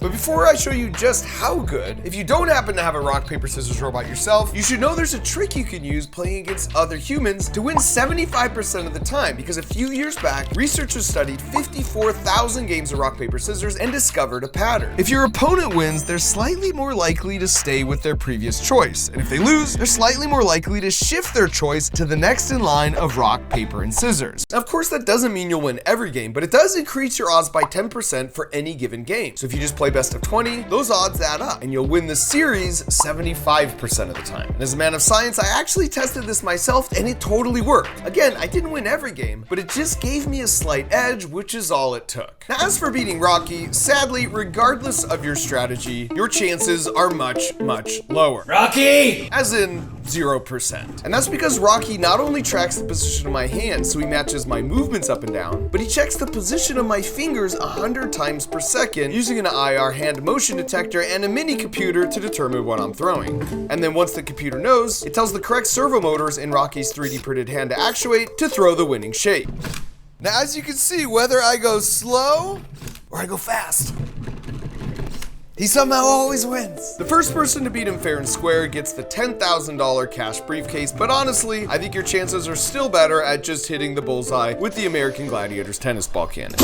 But before I show you just how good, if you don't happen to have a rock, paper, scissors robot yourself, you should know there's a trick you can use playing against other humans to win 75% of the time, because a few years back, researchers studied 54,000 games of rock, paper, scissors and discovered a pattern. If your opponent wins, they're slightly more likely to stay with their previous choice, and if they lose, they're slightly more likely to shift their choice to the next in line of rock, paper, and scissors. Now, of course, that doesn't mean you'll win every game, but it does increase your odds by 10% for any given game. So if you just play best of 20, those odds add up, and you'll win the series 75% of the time. And as a man of science, I actually tested this myself, and it totally worked. Again, I didn't win every game, but it just gave me a slight edge, which is all it took. Now, as for beating Rocky, sadly, regardless of your strategy, your chances are much, much lower. Rocky! As in 0%. And that's because Rocky not only tracks the position of my hand so he matches my movements up and down, but he checks the position of my fingers 100 times per second using an IR hand motion detector and a mini computer to determine what I'm throwing. And then once the computer knows, it tells the correct servo motors in Rocky's 3D printed hand to actuate to throw the winning shape. Now, as you can see, whether I go slow or I go fast, he somehow always wins. The first person to beat him fair and square gets the $10,000 cash briefcase, but honestly, I think your chances are still better at just hitting the bullseye with the American Gladiators tennis ball cannon.